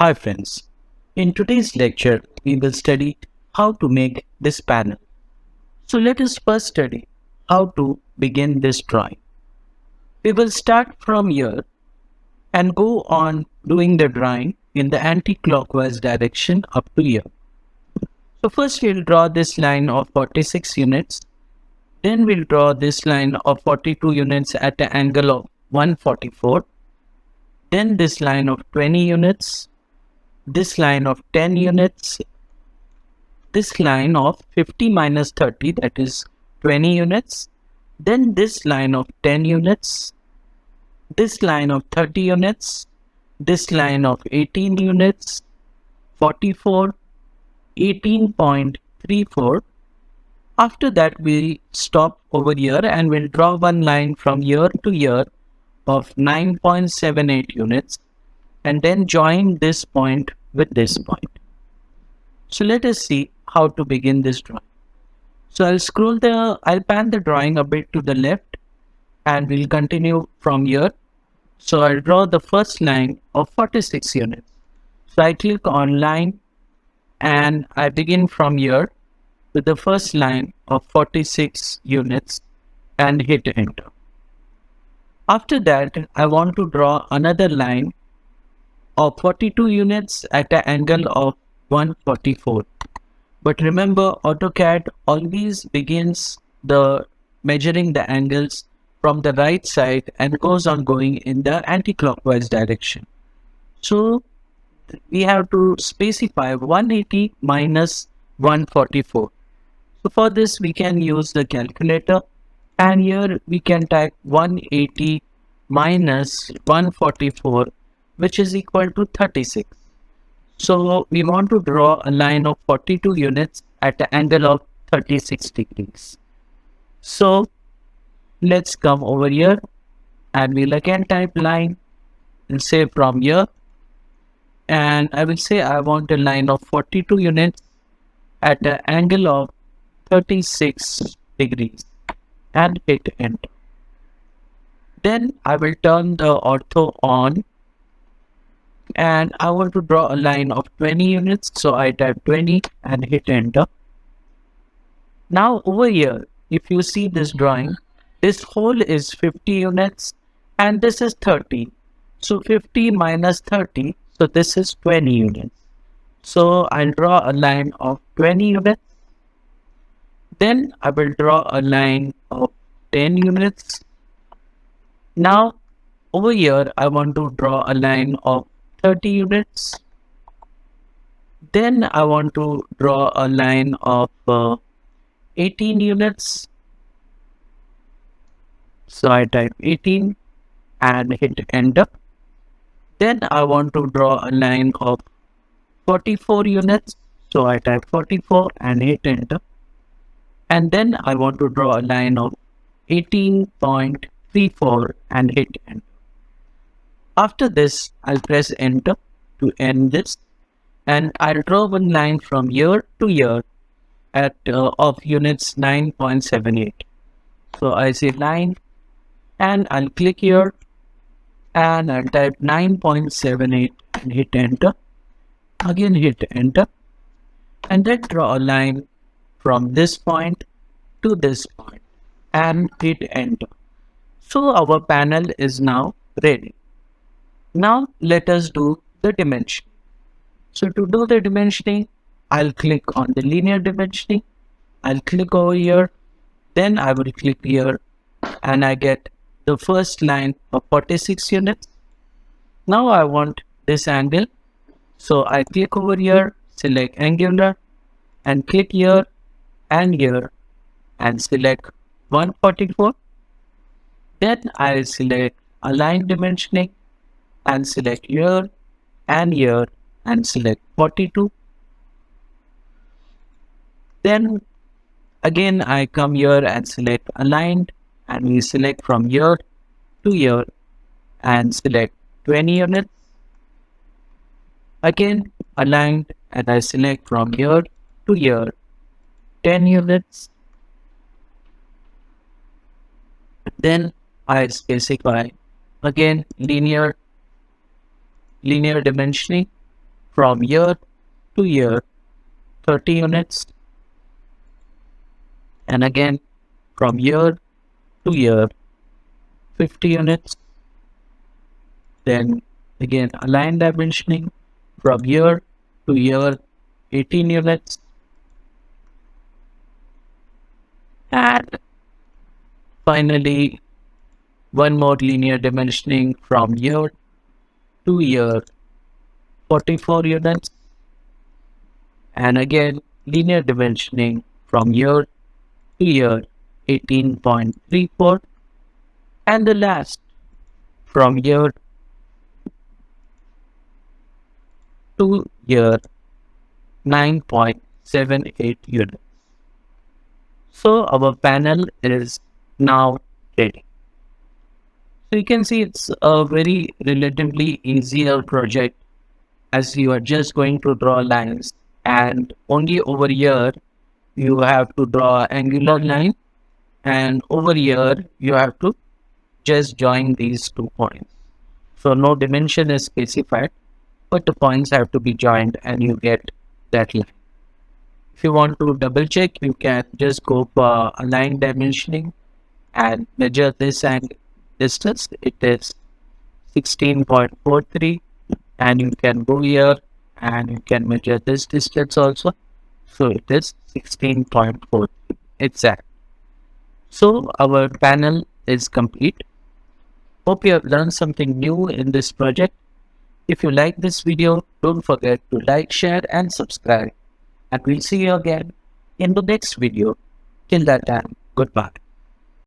Hi friends, in today's lecture we will study how to make this panel. So let us first study how to begin this drawing. We will start from here and go on doing the drawing in the anti-clockwise direction up to here. So first we'll draw this line of 46 units, then we'll draw this line of 42 units at an angle of 144, then this line of 20 units, this line of 10 units, this line of 50 minus 30, that is 20 units, then this line of 10 units, this line of 30 units, this line of 18 units, 44, 18.34. After that, we'll stop over here and we'll draw one line from here to here of 9.78 units and then join this point with this point. So let us see how to begin this drawing. So I'll pan the drawing a bit to the left and we'll continue from here. So I'll draw the first line of 46 units. So I click on line and I begin from here with the first line of 46 units and hit enter. After that, I want to draw another line of 42 units at an angle of 144. But remember, Autocad always begins the measuring the angles from the right side and goes on going in the anti-clockwise direction. So we have to specify 180 minus 144. So for this we can use the calculator and here we can type 180 minus 144, which is equal to 36. So we want to draw a line of 42 units at an angle of 36 degrees. So let's come over here and we'll again type line and say from here, and I will say I want a line of 42 units at an angle of 36 degrees and hit enter. Then I will turn the ortho on and I want to draw a line of 20 units. So I type 20 and hit enter. Now over here, if you see this drawing, this whole is 50 units and this is 30. So 50 minus 30, so this is 20 units. So I'll draw a line of 20 units. Then I will draw a line of 10 units. Now over here, I want to draw a line of 30 units. Then I want to draw a line of 18 units. So I type 18 and hit enter. Then I want to draw a line of 44 units. So I type 44 and hit enter. And then I want to draw a line of 18.34 and hit enter. After this, I'll press enter to end this, and I'll draw one line from here to here at of units 9.78. So I say line, and I'll click here, and I'll type 9.78 and hit enter. Again hit enter, and then draw a line from this point to this point and hit enter. So our panel is now ready. Now let us do the dimension. So to do the dimensioning, I'll click on the linear dimensioning. I'll click over here. Then I will click here and I get the first line of 46 units. Now I want this angle. So I click over here, select angular and click here and select 144. Then I'll select align dimensioning and select here and select 42. Then again I come here and select aligned and we select from here to here and select 20 units. Again aligned and I select from here to here 10 units. Then I specify again linear dimensioning from year to year 30 units, and again from year to year 50 units. Then again align dimensioning from year to year 18 units, and finally one more linear dimensioning from year to year 44 units, and again linear dimensioning from year to year 18.34, and the last from year to year 9.78 units. So our panel is now ready. So you can see it's a very relatively easier project, as you are just going to draw lines, and only over here you have to draw angular line, and over here you have to just join these 2 points. So no dimension is specified, but the points have to be joined and you get that line. If you want to double check, you can just go for align dimensioning and measure this and distance. It is 16.43, and you can go here and you can measure this distance also. So it is 16.43 exact. So our panel is complete. Hope you have learned something new in this project. If you like this video, don't forget to like, share and subscribe. And we'll see you again in the next video. Till that time, goodbye.